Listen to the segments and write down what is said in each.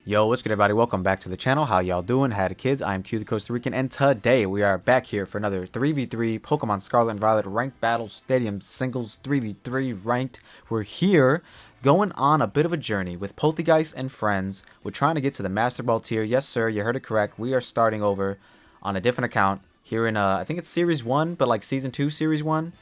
Yo, what's good, everybody? Welcome back to the channel. How y'all doing? Howdy, kids? I'm Q, the Costa Rican, and today we are back here for another 3v3 Pokemon Scarlet and Violet Ranked Battle Stadium Singles 3v3 Ranked. We're here going on a bit of a journey with Polteageist and Friends. We're trying to get to the Masterball tier. Yes, sir, you heard it correct. We are starting over on a different account here in, I think it's Series 1, but like Season 2, Series 1.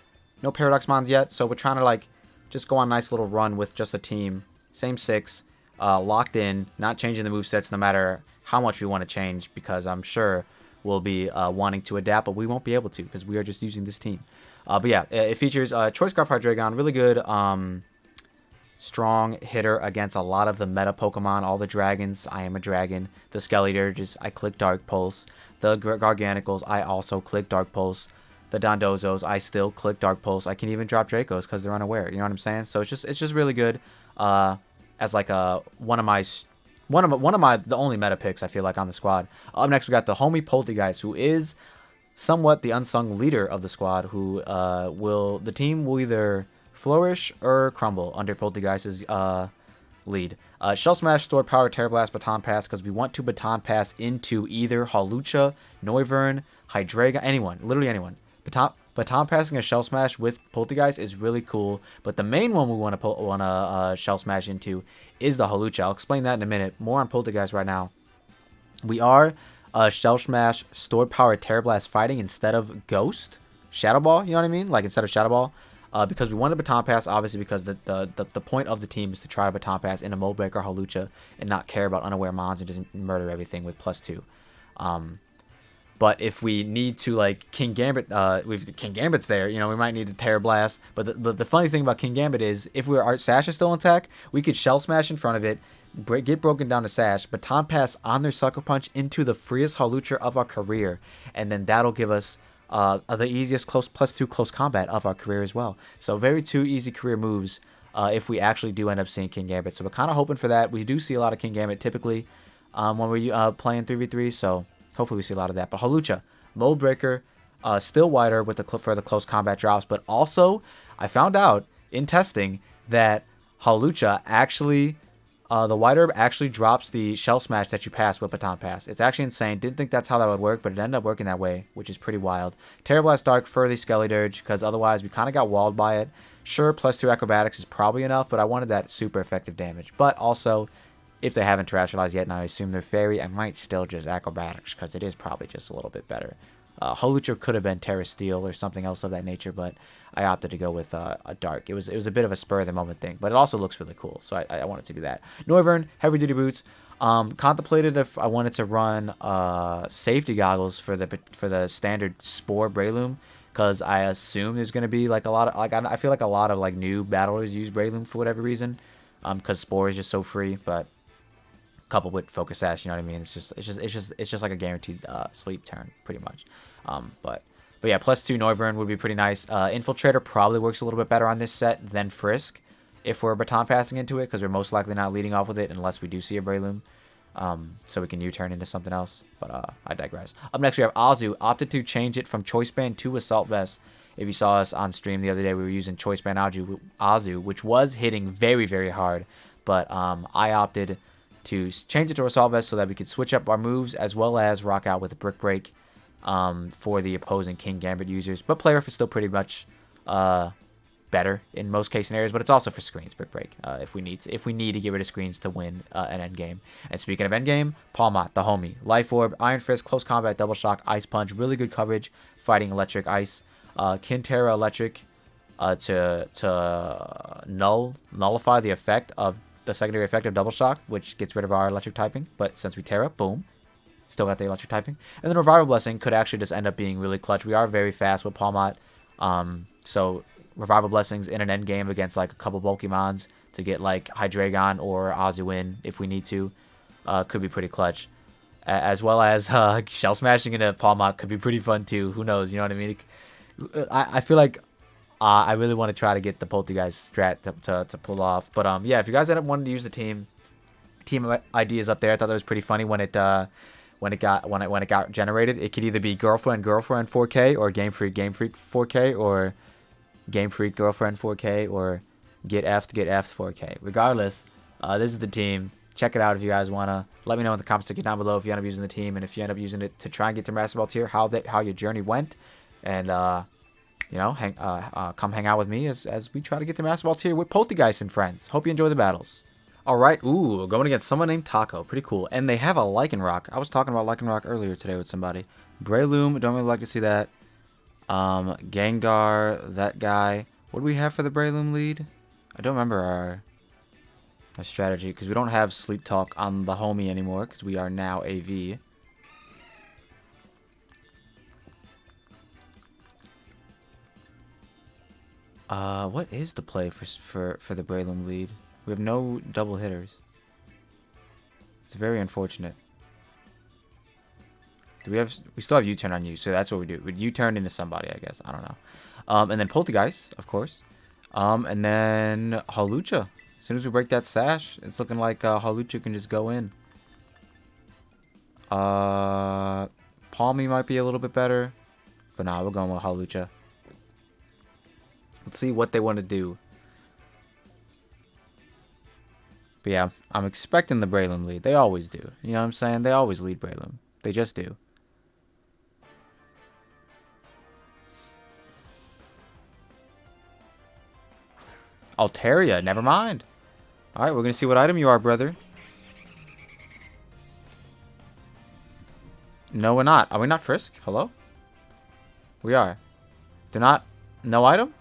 No Paradox Mons yet, so we're trying to like just go on a nice little run with just a team. Same 6. Locked in, not changing the movesets no matter how much we want to change, because I'm sure we'll be wanting to adapt, but we won't be able to because we are just using this team. But yeah, it features Choice Scarf Hydreigon, really good strong hitter against a lot of the meta Pokemon, all the dragons. I am a dragon. The Skeleturges, I click Dark Pulse. The Garganicles, I also click Dark Pulse. The Dondozos, I still click Dark Pulse. I can even drop Dracos because they're unaware. You know what I'm saying? So it's just really good. As like the only meta picks I feel like on the squad. Up next we got the homie Polteageist, who is somewhat the unsung leader of the squad, who the team will either flourish or crumble under Polteageist's lead. Shell Smash, Stored Power, Terra Blast, Baton Pass, because we want to Baton Pass into either Hawlucha, Noivern, Hydreigon, anyone, literally anyone. Baton passing a Shell Smash with Polteageist is really cool, but the main one we want to Shell Smash into is the Hawlucha. I'll explain that in a minute. More on Polteageist right now. We are Shell Smash, Stored Power, Terra Blast fighting instead of Ghost, Shadow Ball. You know what I mean? Like instead of Shadow Ball, because we wanted Baton Pass, obviously, because the point of the team is to try to Baton Pass in a Mold Breaker Hawlucha and not care about unaware Mons and just murder everything with +2. But if we need to, like, King Gambit, King Gambit's there, you know, we might need to Terra Blast. But the funny thing about King Gambit is, if our Sash is still intact, we could Shell Smash in front of it, get broken down to Sash, Baton Pass on their Sucker Punch into the freest Hawlucha of our career, and then that'll give us the easiest +2 close combat of our career as well. So very 2 easy career moves if we actually do end up seeing King Gambit. So we're kind of hoping for that. We do see a lot of King Gambit typically when we're playing 3v3, so hopefully we see a lot of that. But Hawlucha, Mold Breaker, still wider with for the close combat drops. But also, I found out in testing that Hawlucha actually, the wider actually drops the Shell Smash that you pass with Baton Pass. It's actually insane. Didn't think that's how that would work, but it ended up working that way, which is pretty wild. Terra Blast Dark for the Skeleturge, because otherwise we kind of got walled by it. Sure, +2 Acrobatics is probably enough, but I wanted that super effective damage. But also, if they haven't terrestrialized yet, and I assume they're fairy, I might still just Acrobatics, because it is probably just a little bit better. Hawlucha could have been Terra Steel or something else of that nature, but I opted to go with a Dark. It was a bit of a spur of the moment thing, but it also looks really cool, so I wanted to do that. Noivern, Heavy Duty Boots. Contemplated if I wanted to run Safety Goggles for the standard Spore Breloom, because I assume there's going to be like a lot of, like, I feel like a lot of like new battlers use Breloom for whatever reason, because Spore is just so free, but coupled with Focus Sash, you know what I mean? It's just like a guaranteed sleep turn, pretty much. But yeah, +2 Noivern would be pretty nice. Infiltrator probably works a little bit better on this set than Frisk if we're Baton passing into it, because we're most likely not leading off with it unless we do see a Breloom. So we can U-turn into something else. But I digress. Up next we have Azu. Opted to change it from Choice Band to Assault Vest. If you saw us on stream the other day, we were using Choice Band Azu, which was hitting very, very hard. But I opted to change it to Assault Vest so that we could switch up our moves, as well as rock out with a Brick Break for the opposing King Gambit users. But Player is still pretty much better in most case scenarios, but it's also for screens, Brick Break, if we need to get rid of screens to win an endgame. And speaking of endgame, Palmot, the homie. Life Orb, Iron Fist, Close Combat, Double Shock, Ice Punch, really good coverage, fighting Electric, Ice. Kintera Electric to nullify the effect of the secondary effect of Double Shock, which gets rid of our electric typing, but since we Terra, boom, still got the electric typing. And then Revival Blessing could actually just end up being really clutch. We are very fast with Palmot, so Revival Blessings in an end game against like a couple bulky mons to get like Hydreigon or Azu in if we need to, could be pretty clutch. As well as Shell Smashing into Palmot could be pretty fun too. Who knows? You know what I mean? I feel like I really want to try to get the Polteageist strat to pull off. But yeah, if you guys end up wanting to use the team ideas up there, I thought that was pretty funny when it got generated. It could either be girlfriend 4K, or Game Freak 4K, or Game Freak girlfriend 4K, or get effed 4K. Regardless, this is the team. check it out if you guys want to. Let me know in the comment section down below if you end up using the team, and if you end up using it to try and get to Masterball tier, how your journey went. And, you know, come hang out with me as we try to get to Masterball tier with Polteageist and Friends. Hope you enjoy the battles. Alright, ooh, going against someone named Taco. Pretty cool. And they have a Lycanroc. I was talking about Lycanroc earlier today with somebody. Breloom, don't really like to see that. Gengar, that guy. What do we have for the Breloom lead? I don't remember our strategy, because we don't have Sleep Talk on the homie anymore, because we are now AV. What is the play for the Breloom lead? We have no double hitters. It's very unfortunate. We still have U-turn on you, so that's what we do. We U-turn into somebody, I guess. I don't know. And then Polteageist, of course. And then Hawlucha. As soon as we break that sash, it's looking like Hawlucha can just go in. Palmy might be a little bit better. But nah, we're going with Hawlucha. Let's see what they want to do. But yeah, I'm expecting the Breloom lead. They always do. You know what I'm saying? They always lead Breloom. They just do. Altaria, never mind. Alright, we're going to see what item you are, brother. No, we're not. Are we not Frisk? Hello? We are. They're not... No item?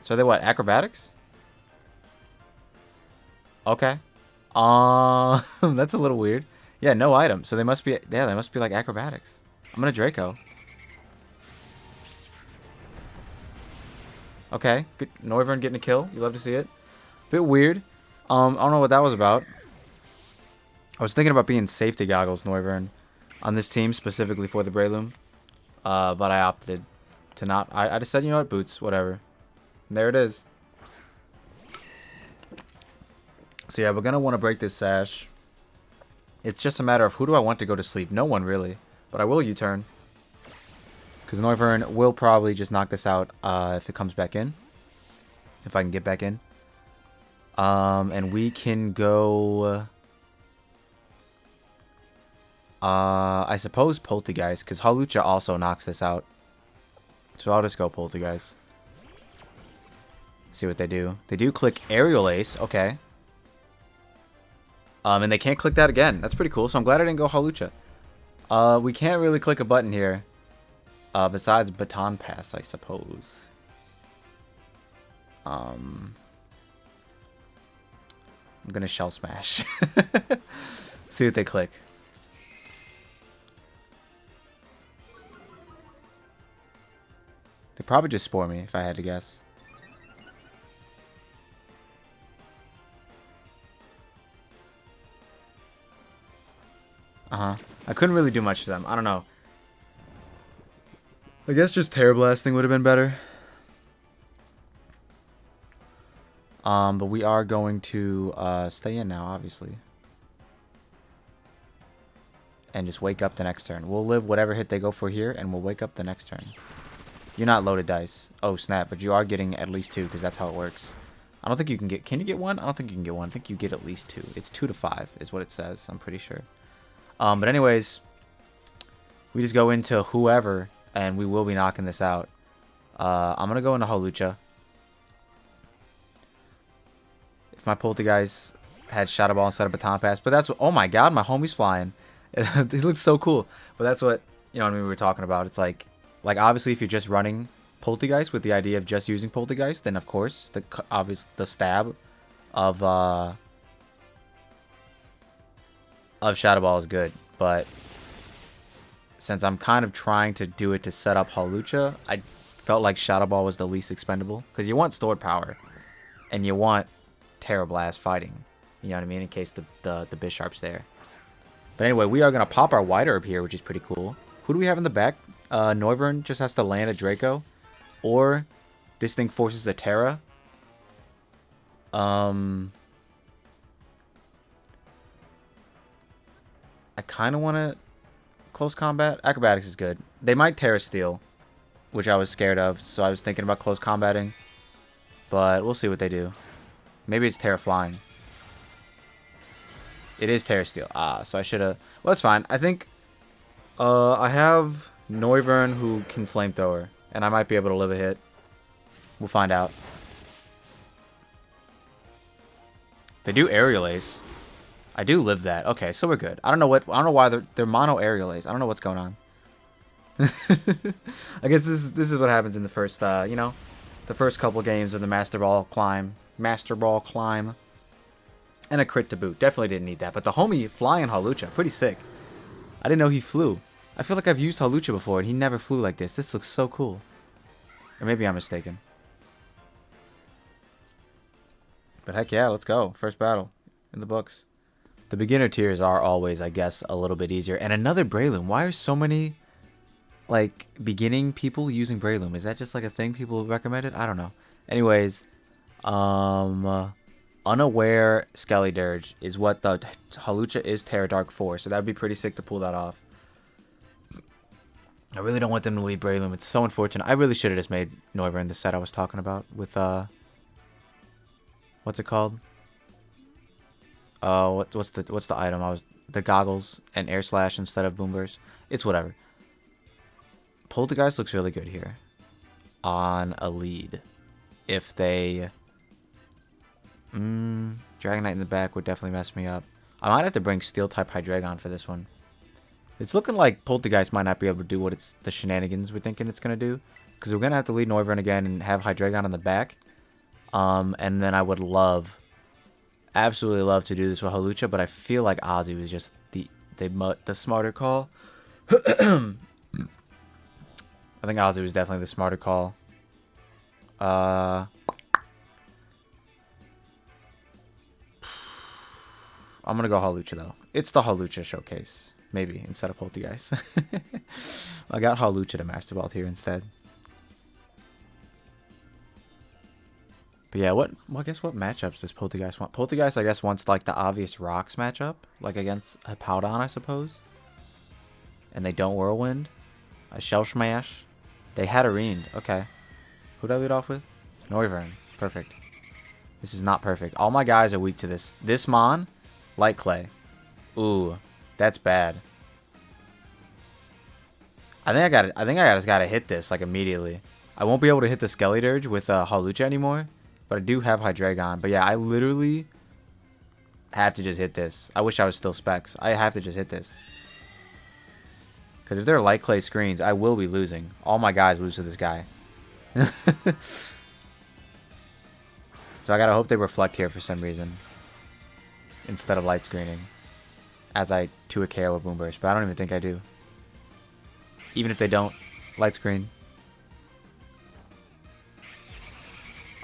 So are they what? Acrobatics? Okay. That's a little weird. Yeah, no item. So they must be... Yeah, they must be like acrobatics. I'm going to Draco. Okay. Good. Noivern getting a kill. You love to see it. Bit weird. I don't know what that was about. I was thinking about being safety goggles, Noivern, on this team, specifically for the Breloom. But I opted to not. I just said, you know what, boots, whatever. And there it is. So yeah, we're going to want to break this sash. It's just a matter of who do I want to go to sleep. No one, really. But I will U-turn. Because Noivern will probably just knock this out if it comes back in. If I can get back in. And we can go... I suppose Polteageist, because Hawlucha also knocks this out. So I'll just go Polteageist. See what they do. They do click Aerial Ace. Okay. And they can't click that again. That's pretty cool. So I'm glad I didn't go Hawlucha. We can't really click a button here. Besides Baton Pass, I suppose. I'm gonna Shell Smash. See what they click. They probably just Spore me, if I had to guess. I couldn't really do much to them. I don't know. I guess just Terror Blasting would have been better. But we are going to stay in now, obviously. And just wake up the next turn. We'll live whatever hit they go for here, and we'll wake up the next turn. You're not loaded dice. Oh, snap. But you are getting at least 2, because that's how it works. I don't think you can get... Can you get 1? I don't think you can get 1. I think you get at least 2. It's 2 to 5 is what it says. I'm pretty sure. But anyways, we just go into whoever, and we will be knocking this out. I'm going to go into Hawlucha. If my Polteageist had Shadow Ball instead of Baton Pass. But that's what... Oh my god, my homie's flying. It looks so cool. But that's what, you know what I mean, we were talking about. It's like obviously if you're just running Polteageist with the idea of just using Polteageist, then of course the stab of Shadow Ball is good. But since I'm kind of trying to do it to set up Hawlucha, I felt like Shadow Ball was the least expendable. Because you want stored power. And you want Terra Blast fighting. You know what I mean? In case the Bisharp's there. But anyway, we are going to pop our White Herb here, which is pretty cool. Who do we have in the back? Noivern just has to land a Draco. Or this thing forces a Terra. I kind of want to close combat. Acrobatics is good. They might Terra Steel, which I was scared of. So I was thinking about close combating. But we'll see what they do. Maybe it's Terra Flying. It is Terra Steel. Ah, so I should have... Well, that's fine. I think I have Noivern who can Flamethrower, and I might be able to live a hit. We'll find out. They do Aerial Ace. I do live that. Okay, so we're good. I don't know why they're mono Aerial Ace. I don't know what's going on. I guess this is what happens in the first you know, the first couple games of the Masterball climb. And a crit to boot. Definitely didn't need that. But the homie flying Hawlucha, pretty sick. I didn't know he flew. I feel like I've used Hawlucha before and he never flew like this. This looks so cool. Or maybe I'm mistaken. But heck yeah, let's go. First battle in the books. The beginner tiers are always, I guess, a little bit easier. And another Breloom. Why are so many, like, beginning people using Breloom? Is that just like a thing people recommended? I don't know. Anyways, Unaware Skelly is what the Hawlucha is Terra Dark for. So that would be pretty sick to pull that off. I really don't want them to lead Breloom. It's so unfortunate. I really should have just made Noivern the set I was talking about with, what's it called? What's the item? The goggles and air slash instead of boom burst. It's whatever. Polteageist looks really good here on a lead. If they Dragonite in the back would definitely mess me up. I might have to bring Steel type Hydreigon for this one. It's looking like Polteageist might not be able to do what the shenanigans we're thinking it's gonna do, because we're gonna have to lead Noivern again and have Hydreigon in the back. And then I would absolutely love to do this with Hawlucha, but I feel like Ozzy was just the smarter call. I think Ozzy was definitely the smarter call. I'm gonna go Hawlucha though. It's the Hawlucha showcase, maybe instead of Polteageist. I got Hawlucha to Masterball here instead. But yeah, I guess what matchups does Polteageist want? Polteageist, I guess, wants like the obvious Rocks matchup, like against Hippowdon, I suppose. And they don't Whirlwind. A Shell Smash. They had Hatterene. Okay. Who did I lead off with? Noivern. Perfect. This is not perfect. All my guys are weak to this. This Mon, Light Clay. Ooh, that's bad. I think I just gotta hit this like immediately. I won't be able to hit the Skelly with Hawlucha anymore. But I do have Hydreigon. But yeah, I literally have to just hit this. I wish I was still Specs. I have to just hit this. Because if they're Light Clay screens, I will be losing. All my guys lose to this guy. So I gotta hope they reflect here for some reason. Instead of light screening. As I 2 KO a Boom Burst. But I don't even think I do. Even if they don't light screen.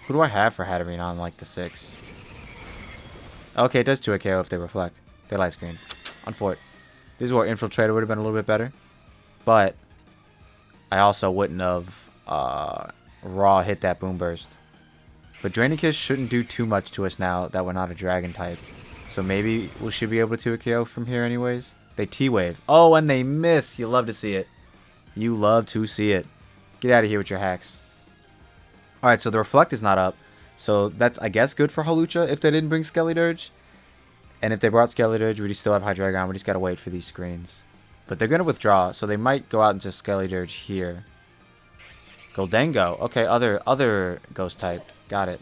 Who do I have for Hatterene on, like, the 6? Okay, it does 2 KO if they reflect. They light screen. Unfort. This is where Infiltrator would have been a little bit better. But I also wouldn't have raw hit that Boom Burst. But Draenikiss shouldn't do too much to us now that we're not a Dragon type. So maybe we should be able to 2 KO from here anyways. They T-Wave. Oh, and they miss. You love to see it. You love to see it. Get out of here with your hacks. Alright, so the Reflect is not up. So that's, I guess, good for Hawlucha if they didn't bring Skelly. And if they brought Skelly, we still have Hydreigon. We just gotta wait for these screens. But they're gonna withdraw, so they might go out into Skelly here. Goldengo. Okay, other ghost type. Got it.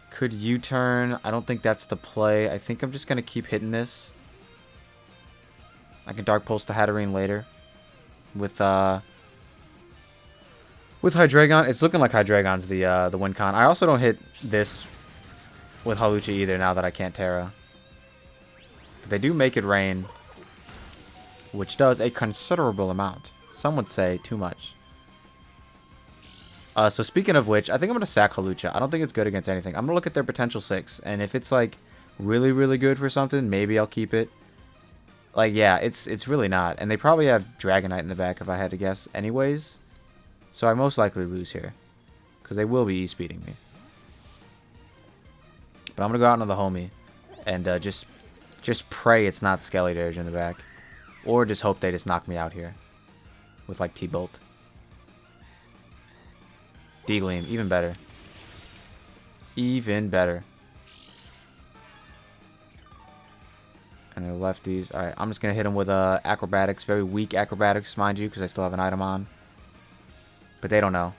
Could U-turn. I don't think that's the play. I think I'm just gonna keep hitting this. I can Dark Pulse to Hatterene later. With Hydreigon. It's looking like Hydreigon's the win con. I also don't hit this with Hawlucha either now that I can't Terra. But they do make it rain, which does a considerable amount. Some would say too much. So speaking of which, I think I'm going to sack Hawlucha. I don't think it's good against anything. I'm going to look at their potential 6. And if it's like really, really good for something, maybe I'll keep it. Like, yeah, it's really not. And they probably have Dragonite in the back if I had to guess anyways. So I most likely lose here. Because they will be E-speeding me. But I'm going to go out into the homie. And just pray it's not Skelly in the back. Or just hope they just knock me out here. With like T-Bolt. D-Gleam, even better. Even better. And the lefties. Alright, I'm just going to hit him with acrobatics. Very weak acrobatics, mind you, because I still have an item on. But they don't know.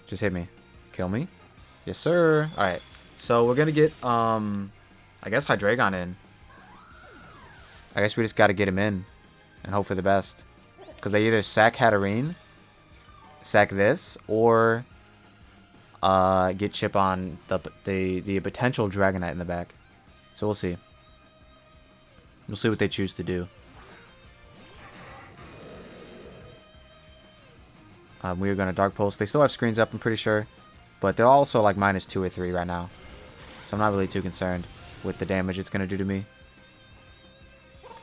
Just hit me. Kill me. Yes, sir. Alright. So we're going to get, I guess, Hydreigon in. I guess we just got to get him in. And hope for the best. Because they either sack Hatterene, sack this, or get chip on the potential Dragonite in the back. So we'll see. We'll see what they choose to do. We are going to Dark Pulse. They still have screens up, I'm pretty sure. But they're also like -2 or 3 right now. So I'm not really too concerned with the damage it's going to do to me.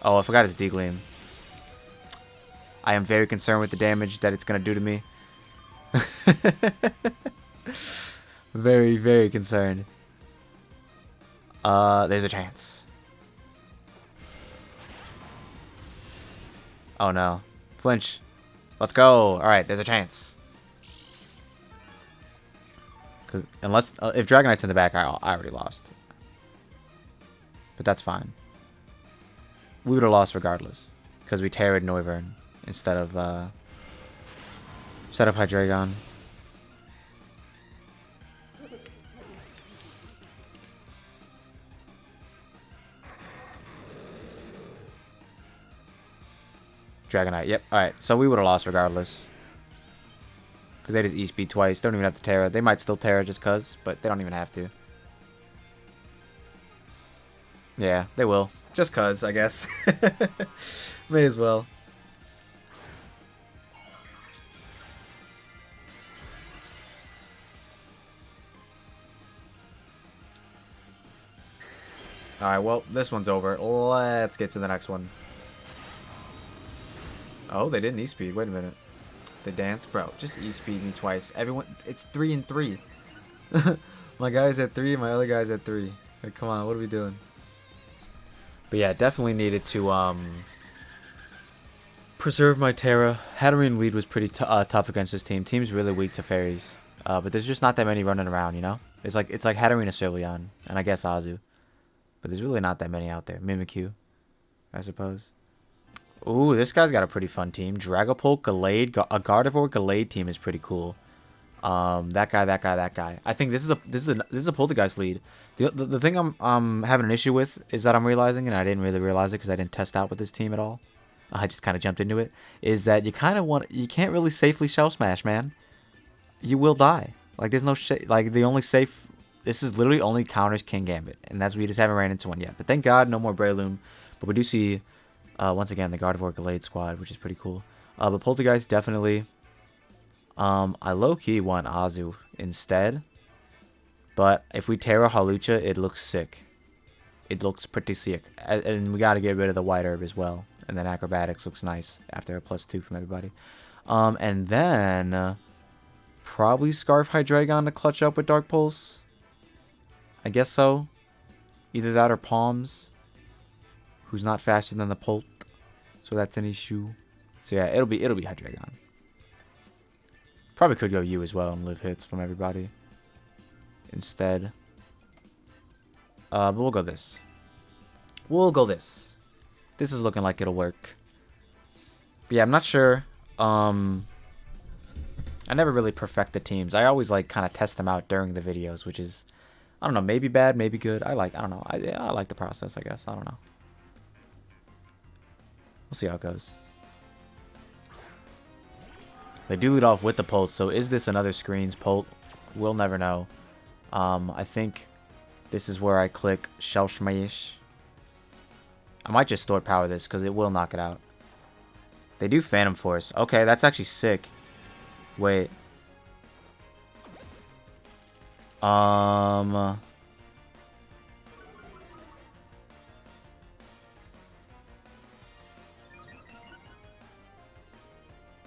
Oh, I forgot it's D-Gleam. I am very concerned with the damage that it's going to do to me. Very, very concerned. There's a chance. Oh no. Flinch. Let's go. Alright, there's a chance. Because unless if Dragonite's in the back, I already lost. But that's fine. We would have lost regardless. Because we tarried Noivern instead of Hydreigon. Dragonite, yep. Alright, so we would have lost regardless. Because they just E-Speed twice. They don't even have to Terra. They might still Terra just because, but they don't even have to. Yeah, they will. Just because, I guess. May as well. Alright, well, this one's over. Let's get to the next one. Oh, they didn't E-Speed. Wait a minute. The dance? Bro, just E-Speed me twice. Everyone, it's 3 and 3. My guy's at 3, my other guy's at 3. Like, come on, what are we doing? But yeah, definitely needed to preserve my Terra. Hatterene lead was pretty tough against this team. Team's really weak to fairies. But there's just not that many running around, you know? It's like Hatterene, Sylveon, and I guess Azu. But there's really not that many out there. Mimikyu, I suppose. Ooh, this guy's got a pretty fun team. Dragapult, Gallade, a Gardevoir Gallade team is pretty cool. That guy. I think this is a Polteageist lead. The thing I'm having an issue with is that I'm realizing, and I didn't really realize it because I didn't test out with this team at all. I just kind of jumped into it. Is that you can't really safely Shell Smash, man. You will die. Like there's no like the only safe. This is literally only counters King Gambit, and we just haven't ran into one yet. But thank God, no more Breloom. But we do see. Once again, the Gardevoir Gallade squad, which is pretty cool. But Polteageist, definitely. I low-key want Azu instead. But if we Terra Hawlucha, it looks sick. It looks pretty sick. And we got to get rid of the White Herb as well. And then Acrobatics looks nice after a +2 from everybody. And then probably Scarf Hydreigon to clutch up with Dark Pulse. I guess so. Either that or Palms. Who's not faster than the Polt, so that's an issue. So yeah, it'll be Hydreigon. Probably could go Yooo as well and live hits from everybody instead. But we'll go this. This is looking like it'll work. But yeah, I'm not sure. I never really perfect the teams. I always like kind of test them out during the videos, which is I don't know, maybe bad, maybe good. I don't know. I like the process, I guess. I don't know. We'll see how it goes. They do lead off with the Polt, so is this another screens Polt? We'll never know. I think this is where I click Shell Smash. I might just Stored Power this, because it will knock it out. They do Phantom Force. Okay, that's actually sick. Wait.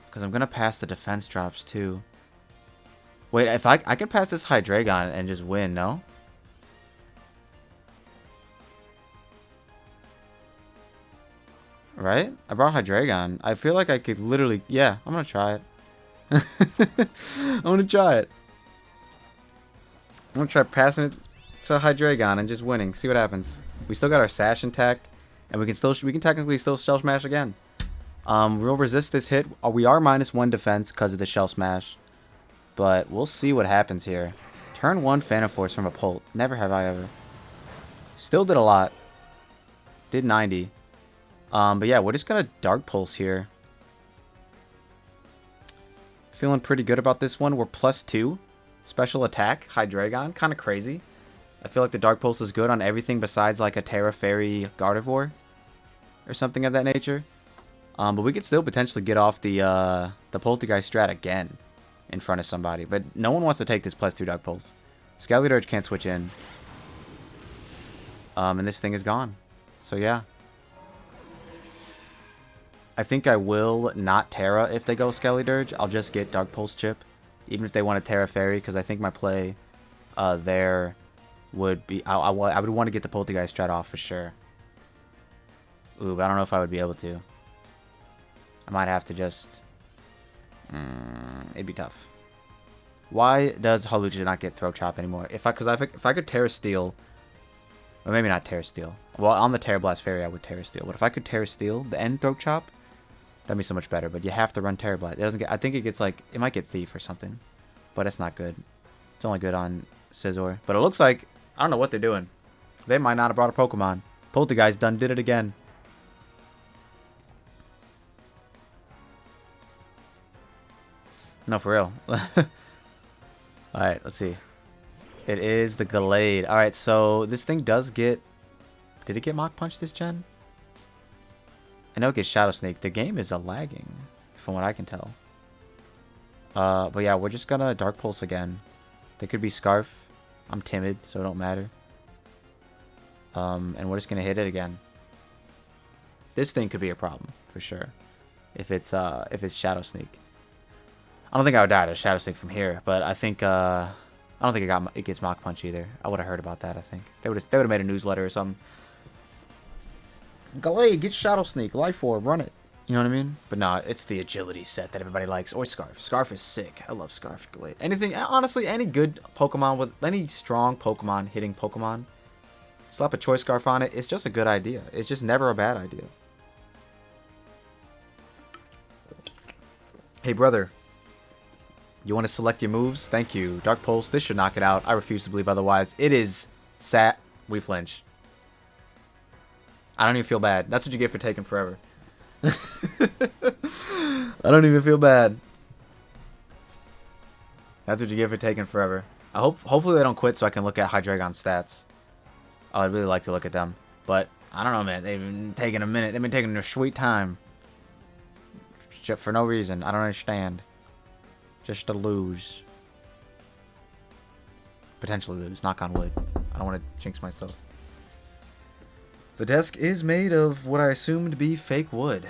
Because I'm going to pass the defense drops too. Wait, if I could pass this Hydreigon and just win, no? Right? I brought Hydreigon. I feel like I could literally... Yeah, I'm going to try it. I'm going to try it. I'm gonna try passing it to Hydreigon and just winning. See what happens. We still got our Sash intact, and we can technically still Shell Smash again. We'll resist this hit. We are -1 defense because of the Shell Smash, but we'll see what happens here. Turn 1 Phantom Force from a Polt. Never have I ever. Still did a lot. Did 90. But yeah, we're just gonna Dark Pulse here. Feeling pretty good about this one. We're +2. Special attack, Hydreigon. Kind of crazy. I feel like the Dark Pulse is good on everything besides like a Terra Fairy Gardevoir. Or something of that nature. But we could still potentially get off the Polteageist strat again in front of somebody. But no one wants to take this +2 Dark Pulse. Scarlet can't switch in. And this thing is gone. So yeah. I think I will not Terra if they go Skelly Dirge. I'll just get Dark Pulse Chip. Even if they want a Terra Fairy. Because I think my play there would be... I would want to get the Polteageist strat off for sure. Ooh, but I don't know if I would be able to. I might have to just... it'd be tough. Why does Hawlucha not get Throat Chop anymore? If I could Terra Steel... Or maybe not Terra Steel. Well, on the Terra Blast Fairy, I would Terra Steel. But if I could Terra Steel the end Throat Chop, that'd be so much better. But you have to run Terra Blast. It doesn't get... I think it gets like... It might get Thief or something. But it's not good. It's only good on Scizor. But it looks like... I don't know what they're doing. They might not have brought a Pokemon. Polteageist done did it again. No, for real. Alright, let's see. It is the Gallade. Alright, so this thing does get... Did it get Mach Punch this gen? I know it gets Shadow Sneak. The game is lagging, from what I can tell. But yeah, we're just gonna Dark Pulse again. They could be Scarf. I'm timid, so it don't matter. And we're just gonna hit it again. This thing could be a problem, for sure. If it's Shadow Sneak. I don't think I would die to Shadow Sneak from here, but I think I don't think it gets Mach Punch either. I would have heard about that. I think they would have made a newsletter or something. Gallade, get Shadow Sneak, Life Orb, run it. You know what I mean? But nah, it's the agility set that everybody likes, or Scarf. Scarf is sick. I love Scarf, Gallade. Anything, honestly, any good Pokemon with any strong Pokemon hitting Pokemon, slap a Choice Scarf on it. It's just a good idea. It's just never a bad idea. Hey brother. You want to select your moves? Thank you. Dark Pulse. This should knock it out. I refuse to believe otherwise. It is sat. We flinch. I don't even feel bad. That's what you get for taking forever. I don't even feel bad. That's what you get for taking forever. Hopefully they don't quit so I can look at Hydreigon's stats. Oh, I'd really like to look at them. But, I don't know, man. They've been taking a minute. They've been taking their sweet time. For no reason. I don't understand. Just to lose. Potentially lose. Knock on wood. I don't want to jinx myself. The desk is made of what I assume to be fake wood.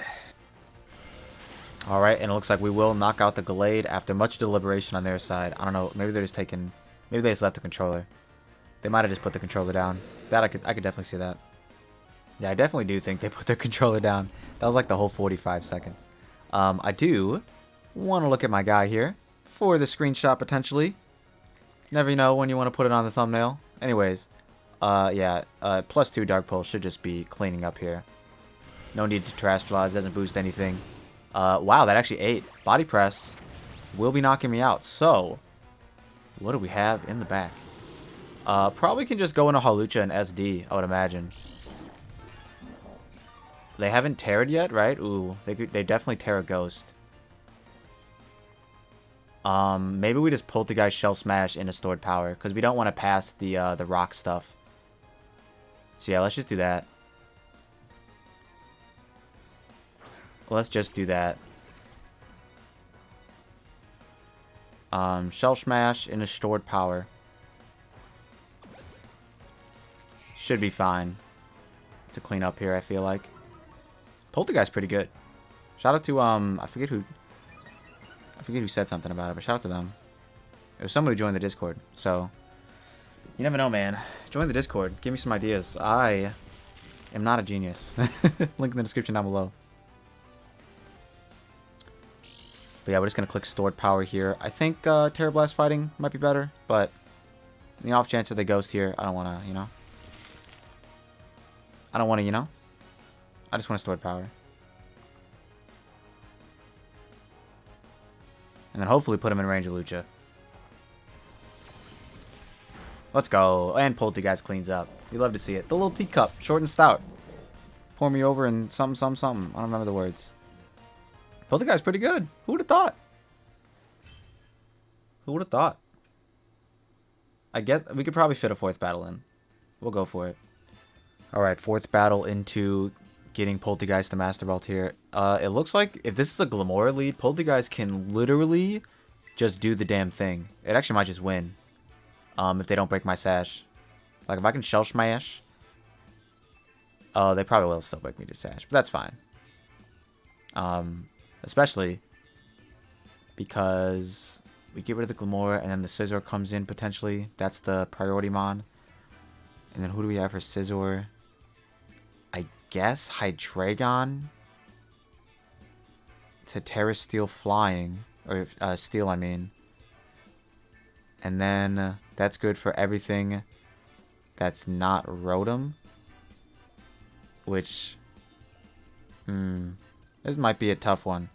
Alright, and it looks like we will knock out the Gallade after much deliberation on their side. I don't know. Maybe they're just taking... Maybe they just left the controller. They might have just put the controller down. That I could definitely see that. Yeah, I definitely do think they put their controller down. That was like the whole 45 seconds. I do want to look at my guy here for the screenshot potentially. Never know when you want to put it on the thumbnail. Anyways, yeah, +2 Dark Pulse should just be cleaning up here. No need to Terastallize, doesn't boost anything. Wow, that actually ate. Body Press will be knocking me out. So, what do we have in the back? Probably can just go into Hawlucha and SD, I would imagine. They haven't Terra'd yet, right? Ooh, they definitely Terra Ghost. Maybe we just Polteageist Shell Smash into Stored Power, because we don't want to pass the rock stuff. So yeah, let's just do that. Let's just do that. Shell Smash into Stored Power. Should be fine to clean up here, I feel like. Polteageist pretty good. Shout out to I forget who said something about it, but shout out to them. It was someone who joined the Discord. So you never know, man. Join the Discord. Give me some ideas. I am not a genius. Link in the description down below. But yeah, we're just gonna click Stored Power here. I think Terra Blast fighting might be better, but The off chance that they ghost here, I don't want to, you know. I don't want to, you know. I just want to store power. And then hopefully put him in range of Lucha. Let's go. And Polteageist cleans up. You love to see it. The little teacup, short and stout. Pour me over and something, something, something. I don't remember the words. Polteageist pretty good. Who would have thought? Who would have thought? I guess we could probably fit a 4th battle in. We'll go for it. Alright, 4th battle into getting Polteageist to Masterball tier. It looks like if this is a Glamora lead, Polteageist can literally just do the damn thing. It actually might just win. If they don't break my sash. Like, if I can Shell Smash. Oh, they probably will still break me to sash. But that's fine. Especially because we get rid of the Glamora and then the Scizor comes in potentially. That's the priority mon. And then who do we have for Scizor? I guess Hydreigon to Terra Steel Flying. Or Steel, I mean. And then that's good for everything that's not Rotom. Which, this might be a tough one.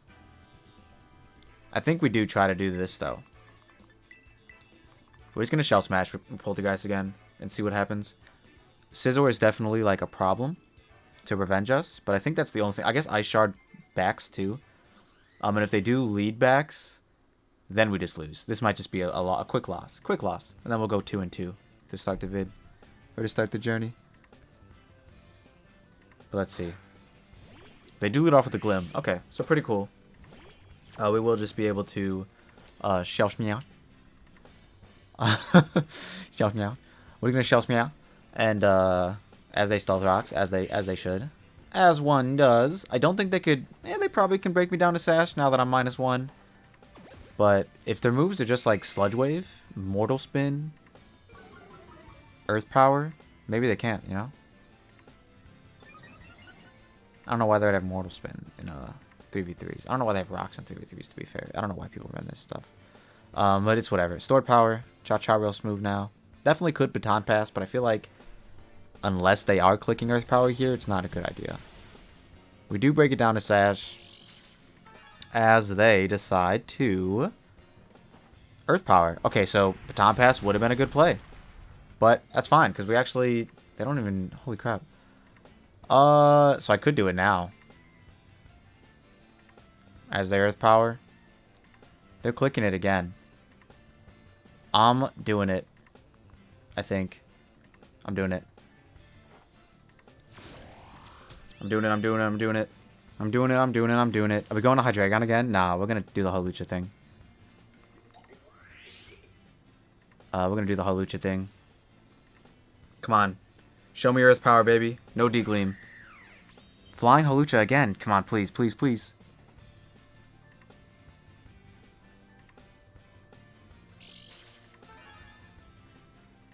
I think we do try to do this, though. We're just going to Shell Smash with Polteageist again and see what happens. Scizor is definitely, like, a problem to revenge us. But I think that's the only thing. I guess Ice Shard backs, too. And if they do lead backs, then we just lose. This might just be a quick loss. Quick loss. And then we'll go 2-2 to start the vid. Or to start the journey. But let's see. They do lead off with the Glim. Okay, so pretty cool. We will just be able to Shell Meow. Shell Meow. We're gonna Shell Meow. And as they stealth rocks, as they should. As one does. I don't think they could. They probably can break me down to sash now that I'm -1. But if their moves are just like Sludge Wave, Mortal Spin, Earth Power, maybe they can't, you know? I don't know why they would have Mortal Spin in 3v3s. I don't know why they have Rocks in 3v3s, to be fair. I don't know why people run this stuff. But it's whatever. Stored Power. Cha-Cha real smooth now. Definitely could Baton Pass, but I feel like unless they are clicking Earth Power here, it's not a good idea. We do break it down to sash as they decide to Earth Power. Okay, so Baton Pass would have been a good play. But that's fine, because we actually... They don't even... Holy crap. So I could do it now. As they Earth Power. They're clicking it again. I'm doing it. I think. I'm doing it. I'm doing it, I'm doing it, I'm doing it. I'm doing it, I'm doing it, I'm doing it. Are we going to Hydreigon again? Nah, we're going to do the Hawlucha thing. We're going to do the Hawlucha thing. Come on. Show me Earth Power, baby. No D-Gleam. Flying Hawlucha again. Come on, please, please, please.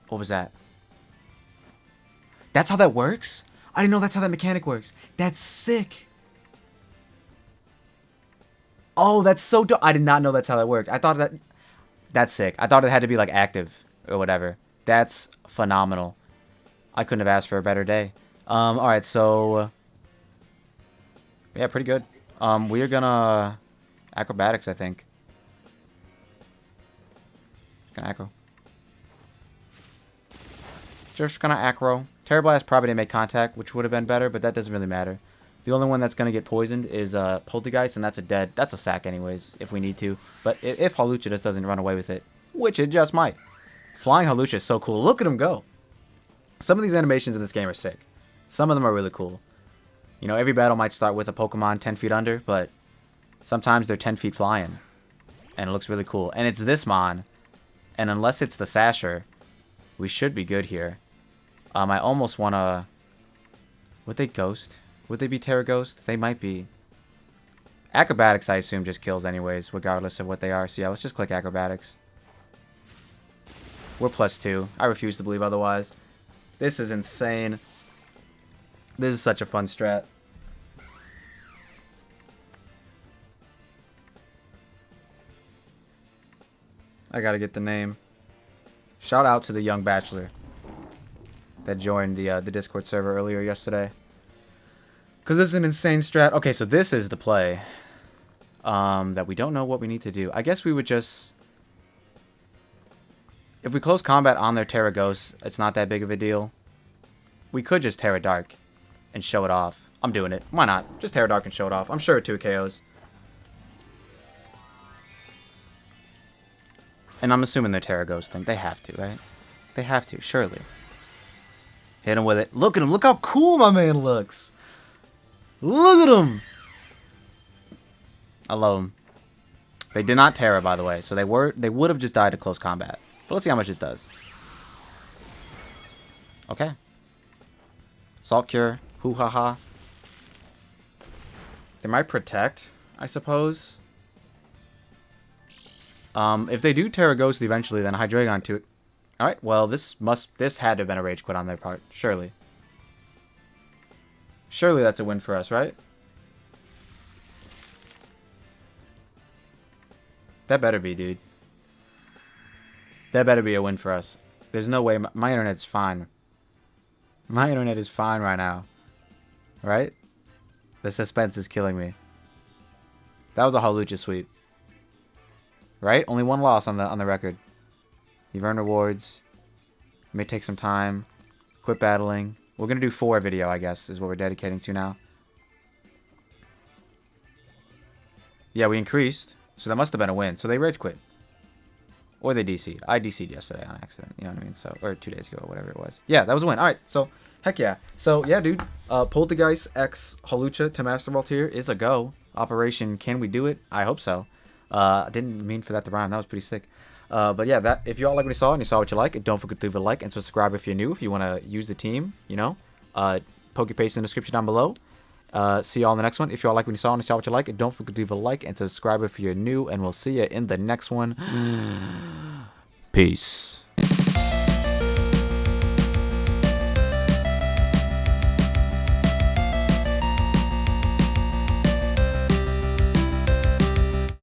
What was that? That's how that works? I didn't know that's how that mechanic works. That's sick. Oh, that's so dope. I did not know that's how that worked. I thought that... That's sick. I thought it had to be, like, active or whatever. That's phenomenal. I couldn't have asked for a better day. Alright, so... yeah, pretty good. We are gonna... Acrobatics, I think. Gonna acro. Just gonna acro. Terra Blast probably didn't make contact, which would have been better, but that doesn't really matter. The only one that's gonna get poisoned is Polteageist, and that's a dead. That's a sack anyways, if we need to. But if Hawlucha just doesn't run away with it, which it just might. Flying Hawlucha is so cool. Look at him go. Some of these animations in this game are sick. Some of them are really cool. You know, every battle might start with a Pokemon 10 feet under, but sometimes they're 10 feet flying. And it looks really cool. And it's this Mon. And unless it's the Sasher, we should be good here. I almost want to... Would they Ghost? Would they be Terra Ghost? They might be. Acrobatics, I assume, just kills anyways, regardless of what they are. So yeah, let's just click Acrobatics. We're +2. I refuse to believe otherwise. This is insane. This is such a fun strat. I gotta get the name. Shout out to the young bachelor that joined the Discord server earlier yesterday. Because this is an insane strat. Okay, so this is the play that we don't know what we need to do. I guess we would just... If we close combat on their Terra Ghost, it's not that big of a deal. We could just Terra Dark and show it off. I'm doing it. Why not? Just Terra Dark and show it off. I'm sure it 2 KOs. And I'm assuming they're Terra Ghosting. They have to, right? They have to, surely. Hit him with it. Look at him. Look how cool my man looks. Look at him. I love him. They did not Terra, by the way. So they would have just died to close combat. But let's see how much this does. Okay. Salt Cure. Hoo-ha-ha. They might protect, I suppose. If they do Terra Ghost eventually, then Hydreigon to it. Alright, well, this had to have been a Rage Quit on their part. Surely. Surely that's a win for us, right? That better be, dude. That better be a win for us. There's no way. My internet's fine. My internet is fine right now. Right? The suspense is killing me. That was a Hawlucha sweep. Right? Only one loss on the record. You've earned rewards. It may take some time. Quit battling. We're going to do 4 video, I guess, is what we're dedicating to now. Yeah, we increased. So that must have been a win. So they rage quit. Or they DC'd. I DC'd yesterday on accident. You know what I mean? So, or 2 days ago, or whatever it was. Yeah, that was a win. All right. So, heck yeah. So, yeah, dude. Polteageist x Hawlucha to Masterball tier is a go. Operation, can we do it? I hope so. I didn't mean for that to rhyme. That was pretty sick. But yeah, that if you all like what you saw and you saw what you like, don't forget to leave a like and subscribe if you're new. If you want to use the team, you know, poke your paste in the description down below. See you all in the next one. If you all like what you saw and you saw what you like, don't forget to leave a like and subscribe if you're new. And we'll see you in the next one. Peace.